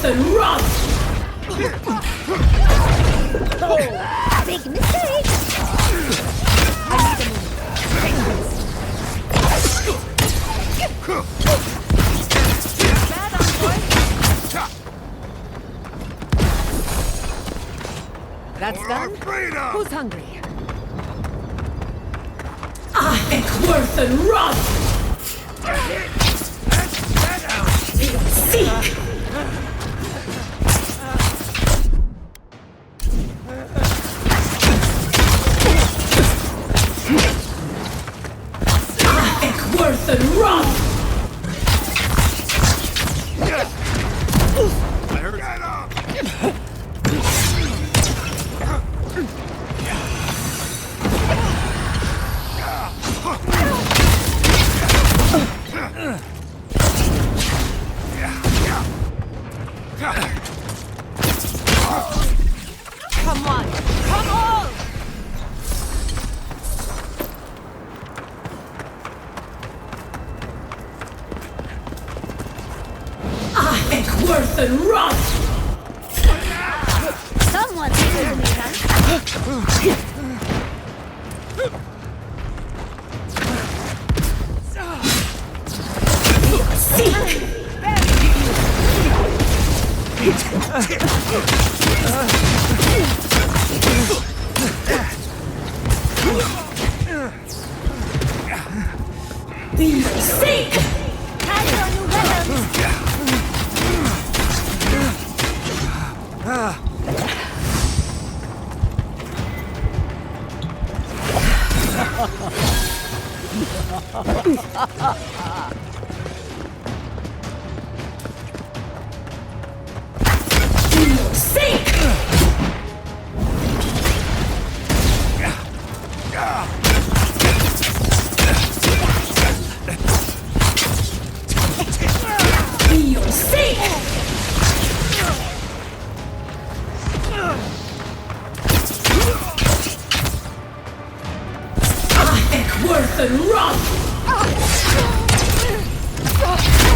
worse than rot! Big mistake! I need a minute. Bad on boy. That's done? Who's hungry? I think worse than rot! Seek! Worse than rot! I heard. Get up! Come on! Come on! Worse than rot! Someone's holding me, huh? Be sick! Carry on your weapons! Sick! Feel sick! Worse than rot!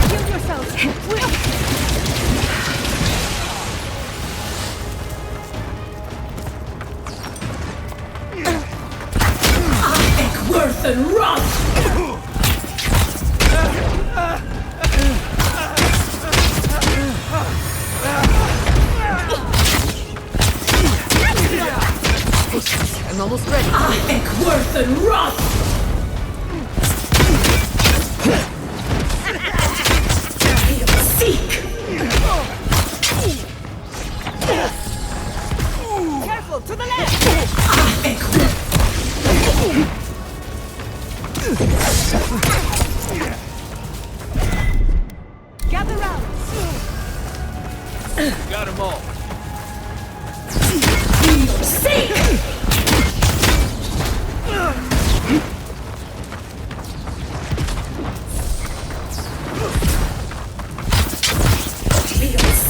Kill yourself! Worse than rot! I'm almost ready. I think worse than rot! Seek! Careful, to the left! I think Gather round! Got them all. Seek!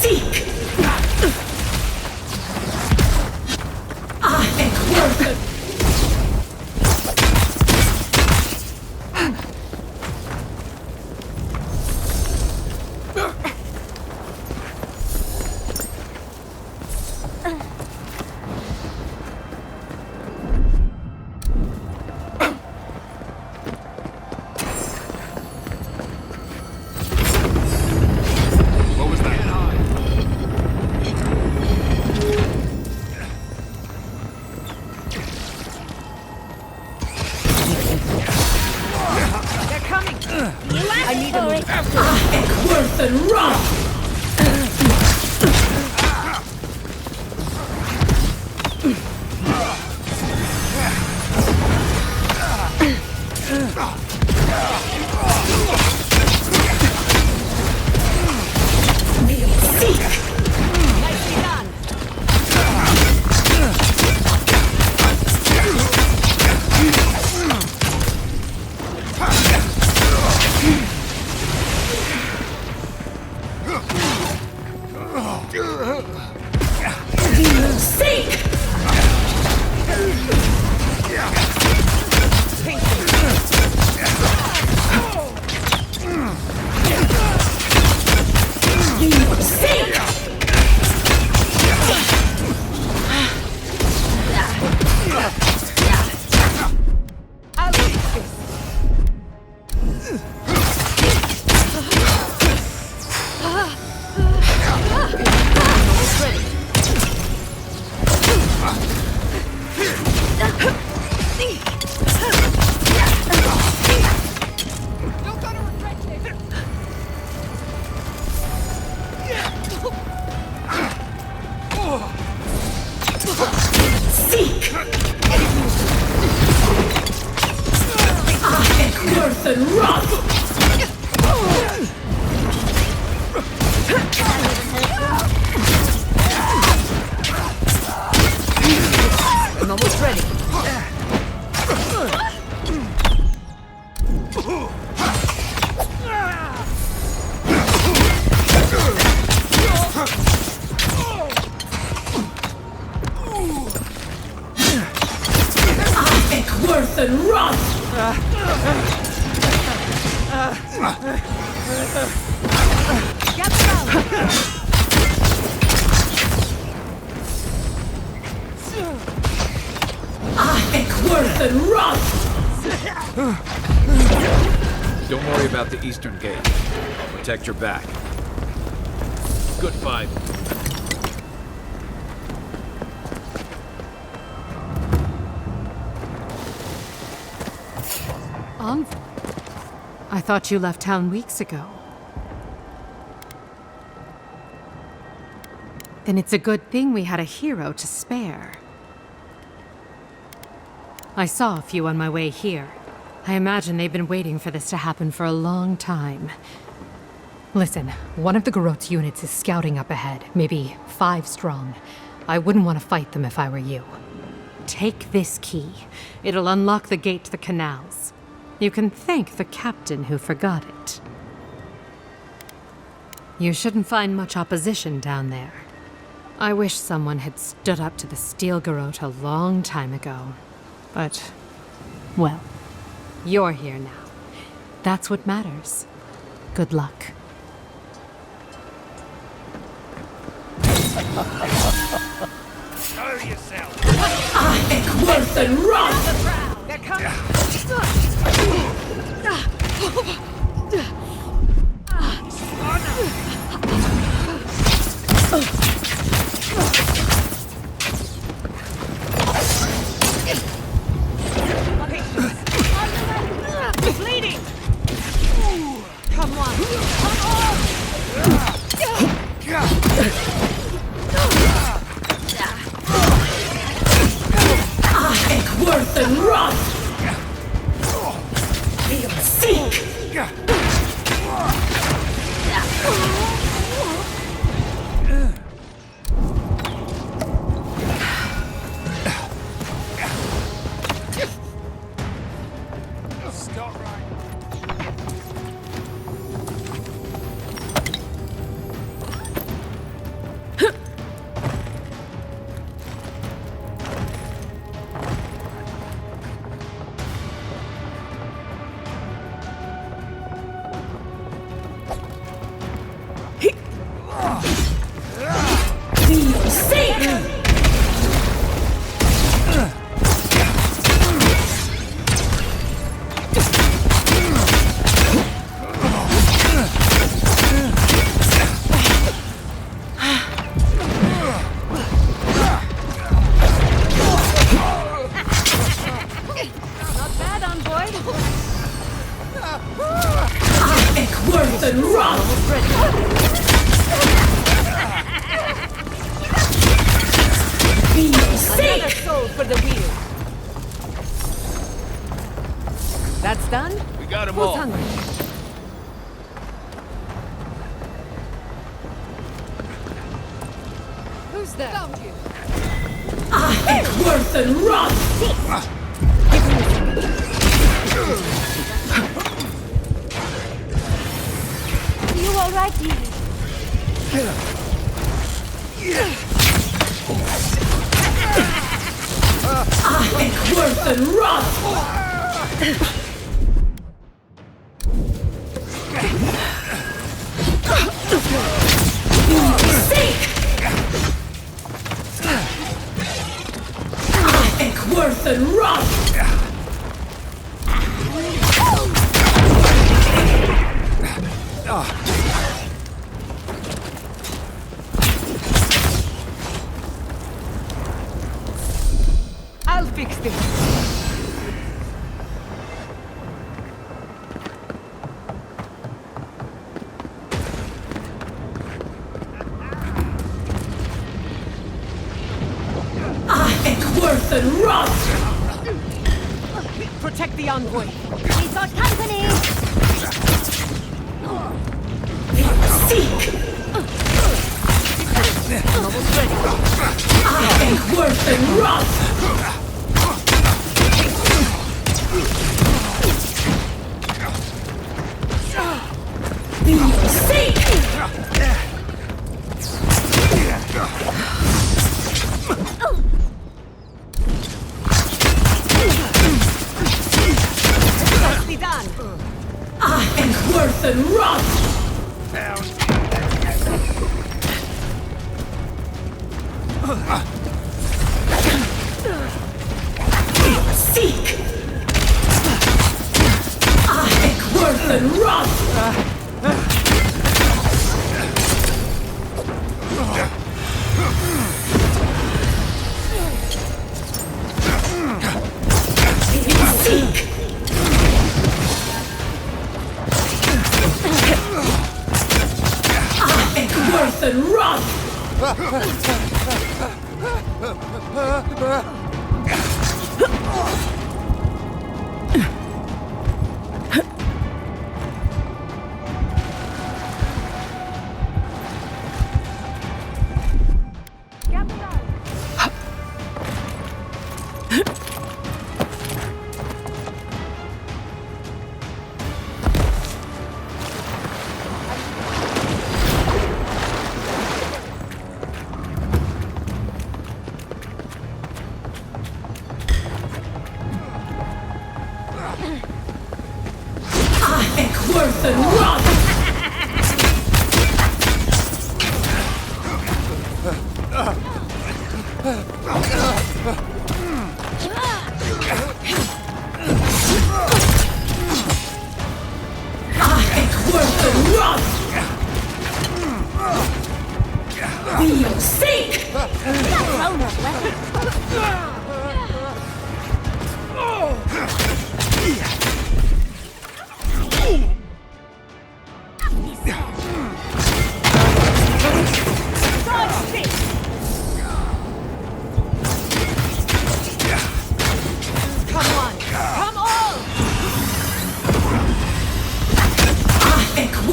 Seek! I think worse than... What was that? They're coming! I need a move. I think worse than rot! Nicely done! Seek! Seek! Gather round. Worth and run! Don't worry about the eastern gate. I'll protect your back. Good fight. I thought you left town weeks ago. Then it's a good thing we had a hero to spare. I saw a few on my way here. I imagine they've been waiting for this to happen for a long time. Listen, one of the Garrote's units is scouting up ahead, maybe 5 strong. I wouldn't want to fight them if I were you. Take this key. It'll unlock the gate to the canals. You can thank the captain who forgot it. You shouldn't find much opposition down there. I wish someone had stood up to the Steel Garrote a long time ago. But, well, you're here now. That's what matters. Good luck. Show yourself. Worth and run! They're coming. Bleeding! Come on! Come on! Worth and run! Seek! Stop right. Worth and run! Another soul for the wheel. That's done? We got them Who's all. hungry? Who's there? Found you. Worth and run! You all right, Evie? Worth and run! Worth and run! I'll fix this. Worth and run! Protect the envoy. We've got company! Seek! Almost ready. Worth and run! Seek! Nicely done. Worth and run! Worth and run! Worth and run! We'll sink!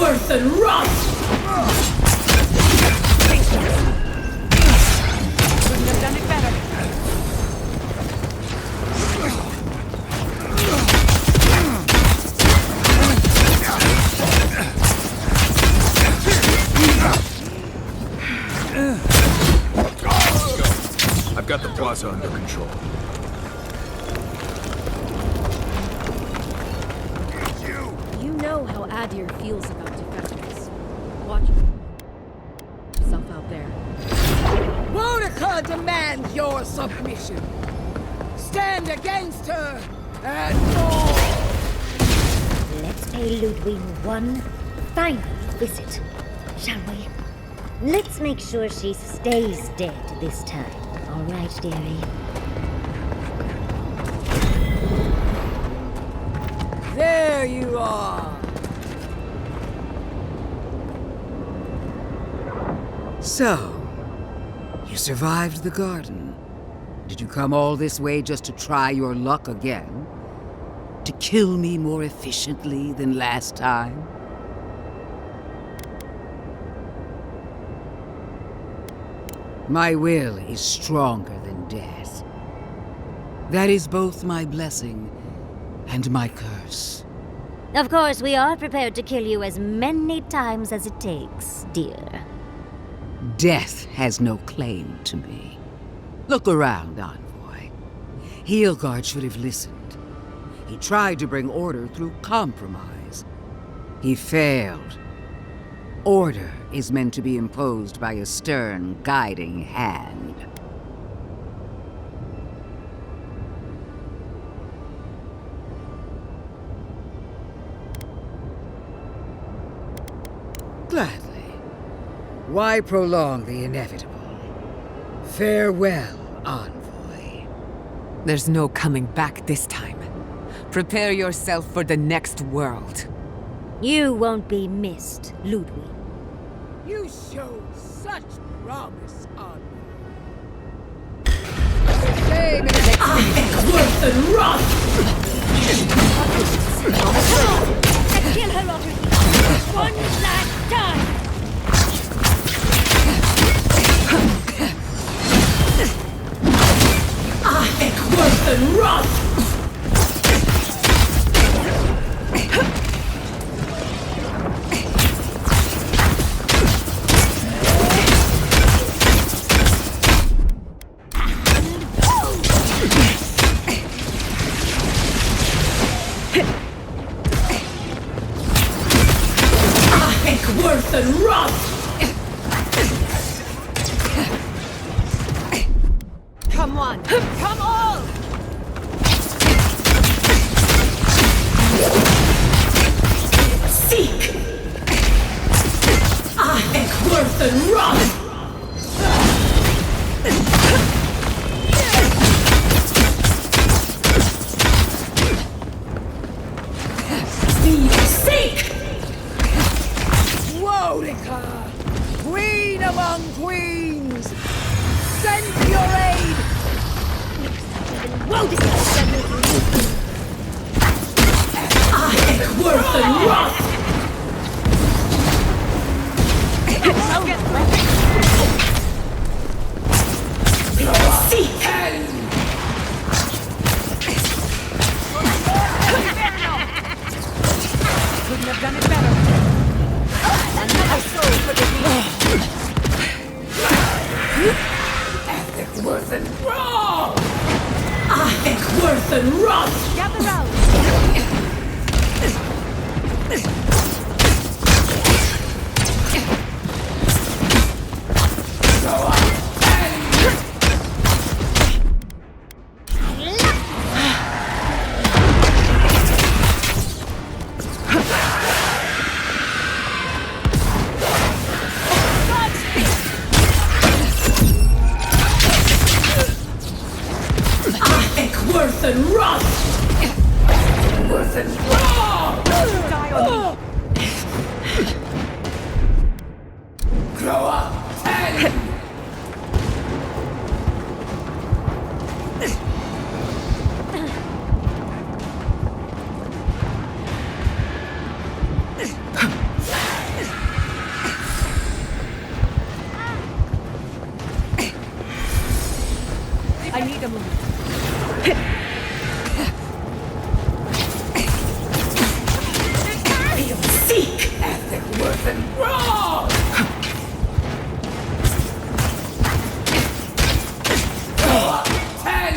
Worth and run! Couldn't have done it better. I've got the plaza under control. You know how Adir feels about defectors. Watch yourself out there. Boudica demands your submission. Stand against her and more. Let's pay Ludwig one final visit, shall we? Let's make sure she stays dead this time. All right, dearie? There you are. So, you survived the garden. Did you come all this way just to try your luck again? To kill me more efficiently than last time? My will is stronger than death. That is both my blessing and my curse. Of course, we are prepared to kill you as many times as it takes, dear. Death has no claim to me. Look around, Envoy. Heelguard should have listened. He tried to bring order through compromise. He failed. Order is meant to be imposed by a stern, guiding hand. Gladly. Why prolong the inevitable? Farewell, Envoy. There's no coming back this time. Prepare yourself for the next world. You won't be missed, Ludwig. You showed such promise, Envoy. Shame it is Worth and run! Kill her already! One last time! Worth and run! Worth and run! Come on! Come on! Seek! Worth and run! Seek! Boudica! Queen among queens! Send your aid! Well decided. I am worth and rot! Seek! Couldn't have done it better. Another soul for the Ethic worth and rot! Ethic worth and rot! gather round. Worth and rot! Worth and rot! Die on me. Grow up! I need a move. Seek! Ethic worth and rot! Grow up! 10!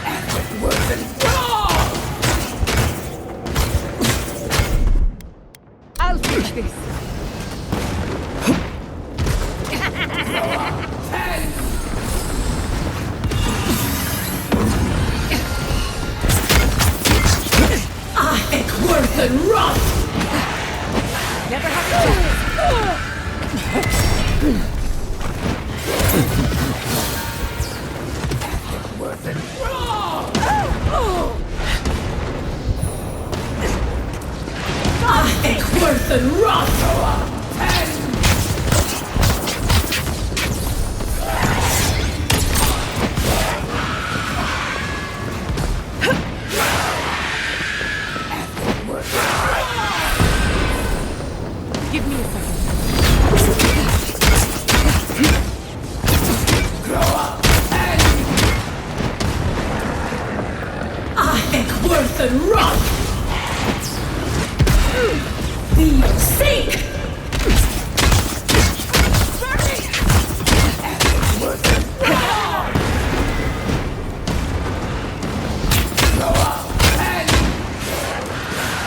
Ethic worth and rot! I'll fix this. Worth and rot! Never have to. Worth and rot! Worth and rot! Give me a second. Worth and rot! Feel sink!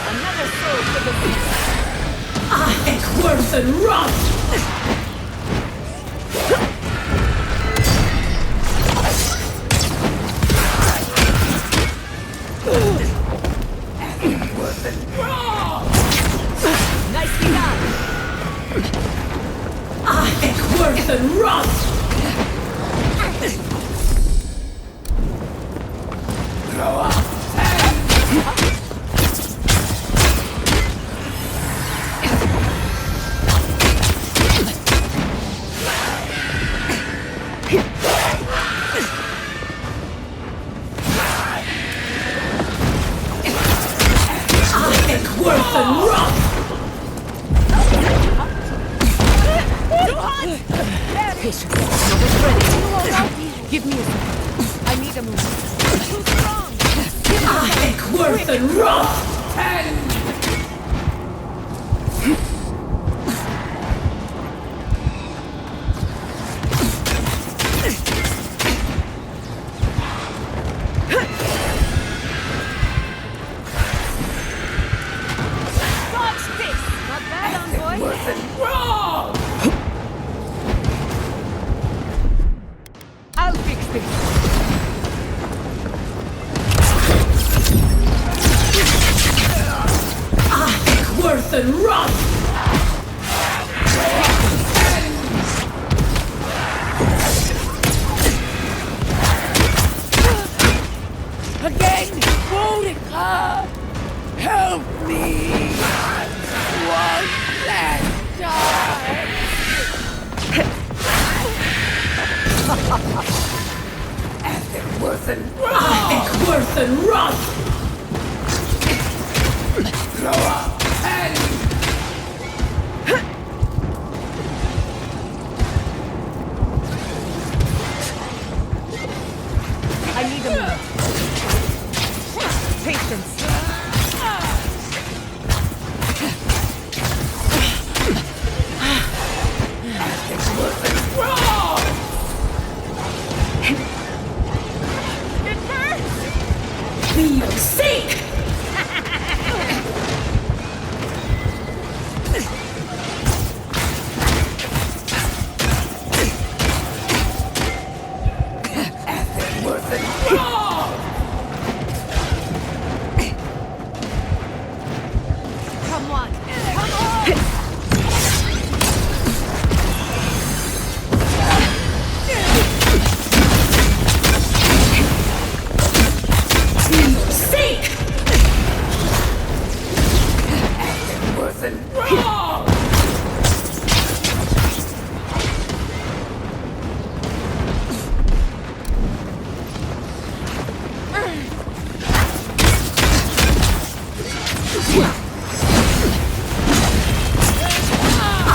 Another soul for the beast. Worth and rot! Nicely done. Worth and rot! Grow up! Worth and rot! Patience. Another ready. Give me a second. I need a move. Too strong. Worth and rot! Dodge this. Not bad, envoy. Worth and rot! I'll fix this. Worth and rot! me one last time. I think worse than rust! Throw up and I need a move. Patience. feel sick! Come on. Come on. Feel sick! Worse than wrong!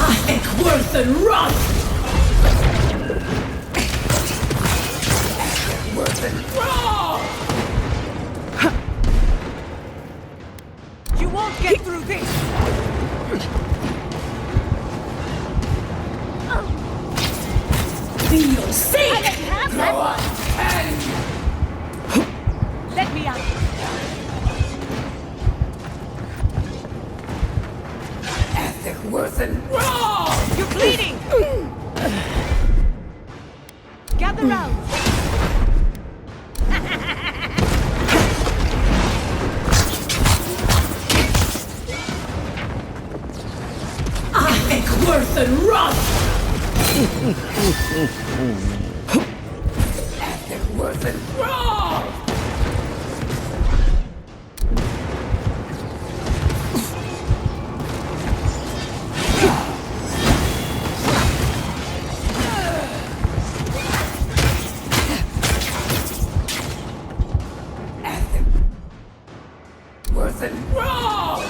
I think worse than rust! Worse than wrong! You won't get through this. Feel sick! Throw up. Let me out. Ethic worse than wrong! You're bleeding. Gather round. I think worse than rust! Ethic worse than wrong! Ethic worse than wrong!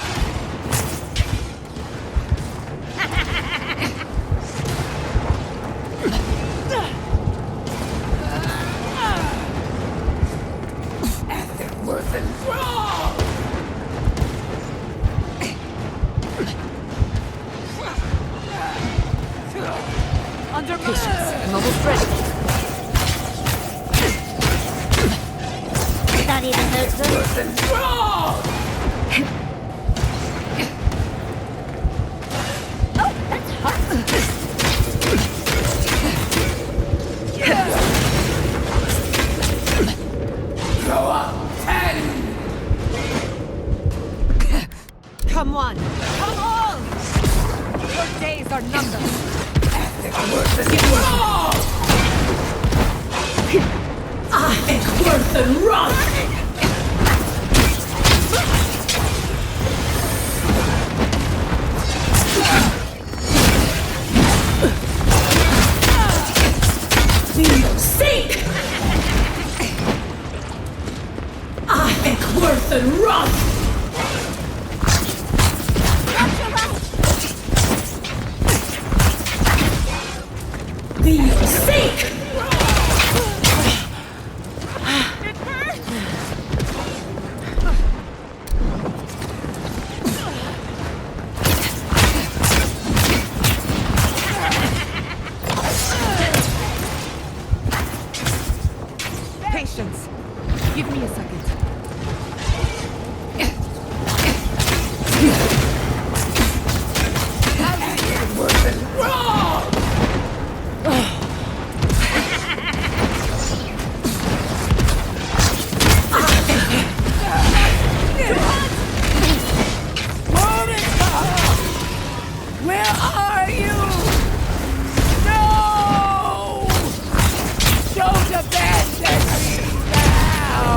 Ethic worse than wrong! Under patience. I'm almost ready. That even hurts them. Worse than wrong! Oh, that's hot. Throw up 10! Come on. Come on. Your days are numbered. Worse than wrong! I think worse than rust! Feel sick! I think worse than rust! Feel sick! Patience. Give me a second. Worse than wrong! Where are you? No! Don't abandon me now!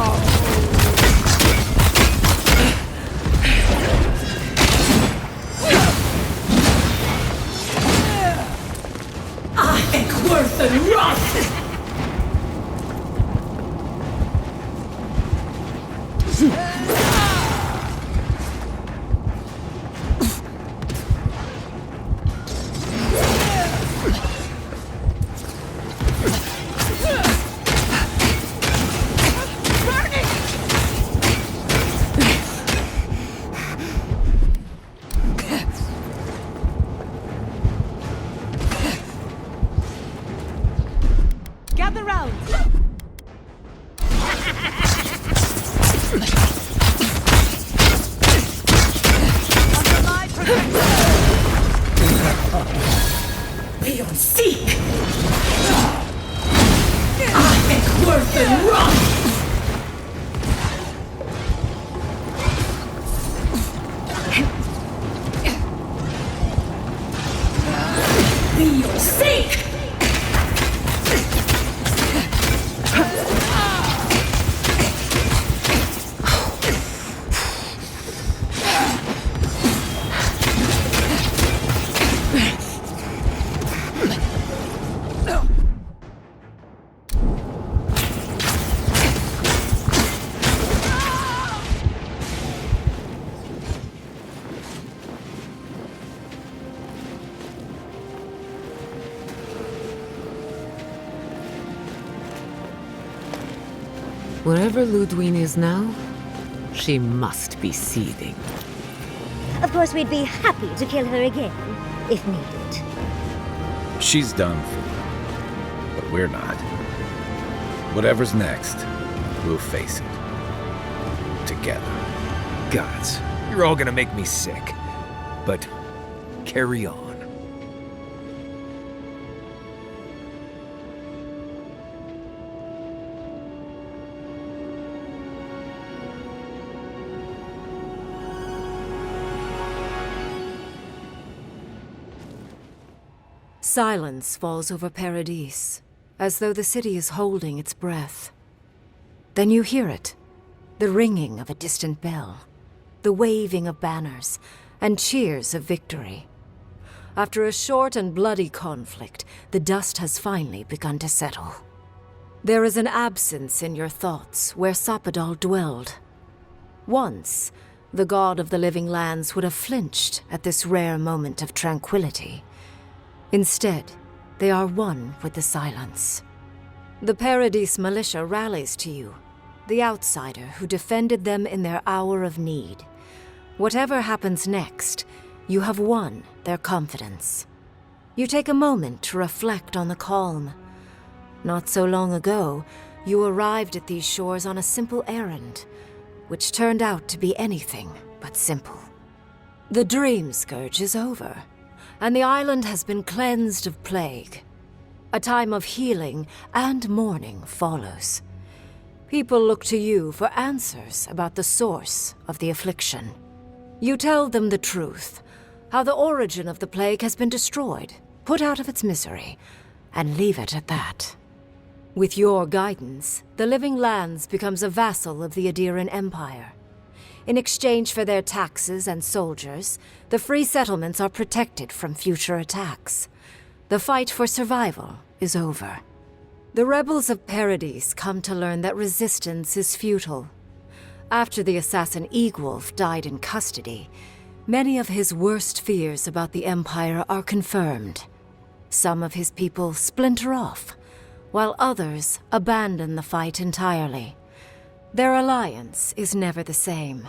Gather round! Under my protection! Beyond seek! I think worth and run! Be your sake! Wherever Ludwine is now, she must be seething. Of course, we'd be happy to kill her again, if needed. She's done for, but we're not. Whatever's next, we'll face it. Together. Gods, you're all gonna make me sick. But carry on. Silence falls over Paradise, as though the city is holding its breath. Then you hear it, the ringing of a distant bell, the waving of banners, and cheers of victory. After a short and bloody conflict, the dust has finally begun to settle. There is an absence in your thoughts where Sappadal dwelled. Once, the god of the living lands would have flinched at this rare moment of tranquility. Instead, they are one with the silence. The Paradise militia rallies to you, the outsider who defended them in their hour of need. Whatever happens next, you have won their confidence. You take a moment to reflect on the calm. Not so long ago, you arrived at these shores on a simple errand, which turned out to be anything but simple. The dream scourge is over, and the island has been cleansed of plague. A time of healing and mourning follows. People look to you for answers about the source of the affliction. You tell them the truth, how the origin of the plague has been destroyed, put out of its misery, and leave it at that. With your guidance, the Living Lands becomes a vassal of the Adiran Empire. In exchange for their taxes and soldiers, the free settlements are protected from future attacks. The fight for survival is over. The rebels of Paradise come to learn that resistance is futile. After the assassin Egwulf died in custody, many of his worst fears about the Empire are confirmed. Some of his people splinter off, while others abandon the fight entirely. Their alliance is never the same.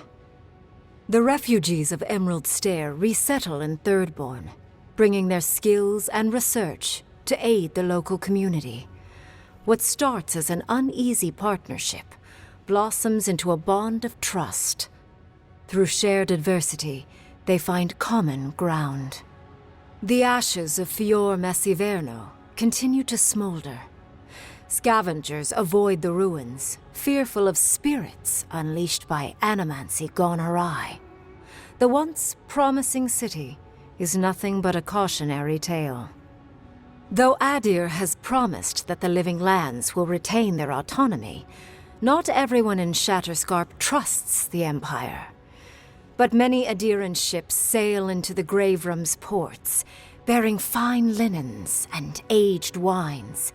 The refugees of Emerald Stair resettle in Thirdborn, bringing their skills and research to aid the local community. What starts as an uneasy partnership blossoms into a bond of trust. Through shared adversity, they find common ground. The ashes of Fior Messiverno continue to smolder. Scavengers avoid the ruins, fearful of spirits unleashed by animancy gone awry. The once promising city is nothing but a cautionary tale. Though Adir has promised that the Living Lands will retain their autonomy, not everyone in Shatterscarp trusts the Empire. But many Adiran ships sail into the Graveram's ports, bearing fine linens and aged wines.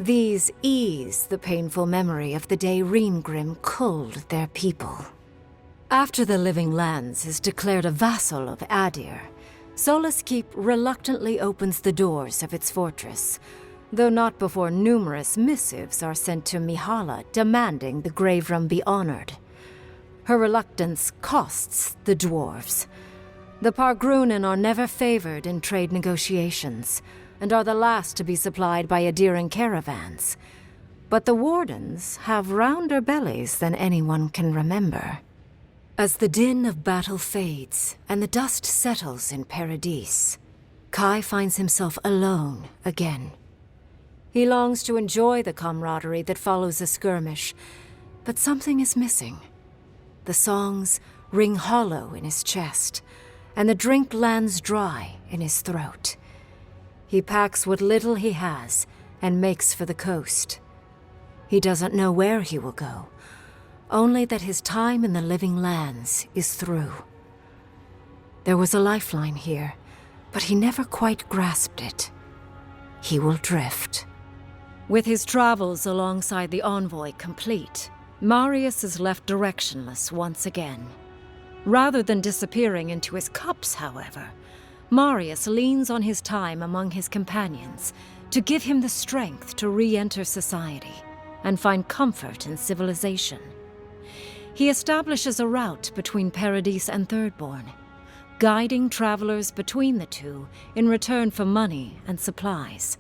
These ease the painful memory of the day Reengrim culled their people. After the Living Lands is declared a vassal of Adir, Solace Keep reluctantly opens the doors of its fortress, though not before numerous missives are sent to Mihala demanding the grave room be honored. Her reluctance costs the dwarves. The Pargrunen are never favored in trade negotiations, and are the last to be supplied by Adiran caravans. But the Wardens have rounder bellies than anyone can remember. As the din of battle fades and the dust settles in Paradise, Kai finds himself alone again. He longs to enjoy the camaraderie that follows a skirmish, but something is missing. The songs ring hollow in his chest, and the drink lands dry in his throat. He packs what little he has and makes for the coast. He doesn't know where he will go, only that his time in the Living Lands is through. There was a lifeline here, but he never quite grasped it. He will drift. With his travels alongside the envoy complete, Marius is left directionless once again. Rather than disappearing into his cups, however, Marius leans on his time among his companions to give him the strength to re-enter society and find comfort in civilization. He establishes a route between Paradise and Thirdborn, guiding travelers between the two in return for money and supplies.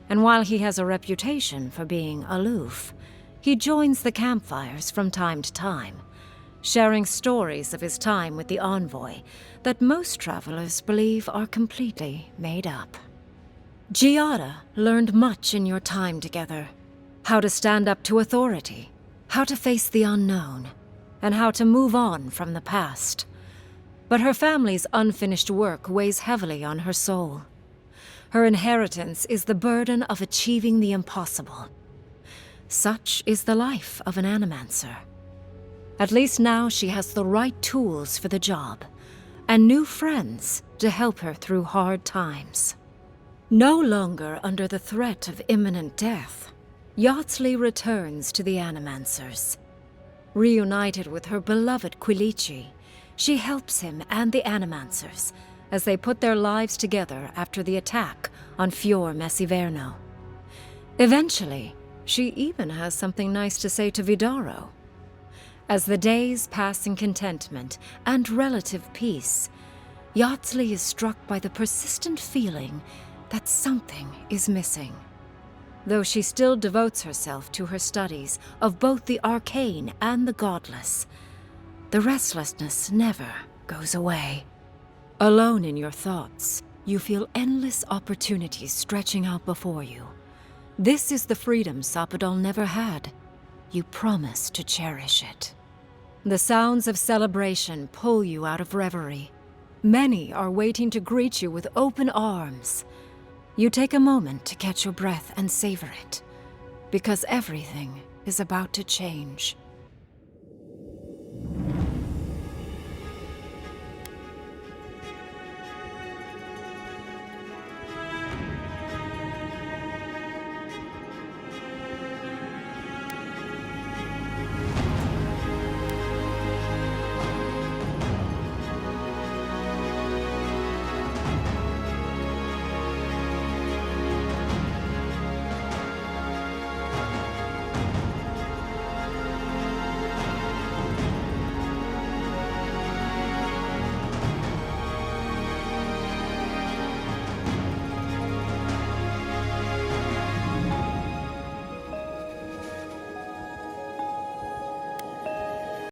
And while he has a reputation for being aloof, he joins the campfires from time to time, sharing stories of his time with the envoy that most travelers believe are completely made up. Giada learned much in your time together. How to stand up to authority, how to face the unknown, and how to move on from the past. But her family's unfinished work weighs heavily on her soul. Her inheritance is the burden of achieving the impossible. Such is the life of an animancer. At least now she has the right tools for the job, and new friends to help her through hard times. No longer under the threat of imminent death, Yardsley returns to the Animancers. Reunited with her beloved Quilici, she helps him and the Animancers as they put their lives together after the attack on Fior Messiverno. Eventually, she even has something nice to say to Vidaro. As the days pass in contentment and relative peace, Yardsley is struck by the persistent feeling that something is missing. Though she still devotes herself to her studies of both the arcane and the godless, the restlessness never goes away. Alone in your thoughts, you feel endless opportunities stretching out before you. This is the freedom Sapadal never had. You promise to cherish it. The sounds of celebration pull you out of reverie. Many are waiting to greet you with open arms. You take a moment to catch your breath and savor it, because everything is about to change.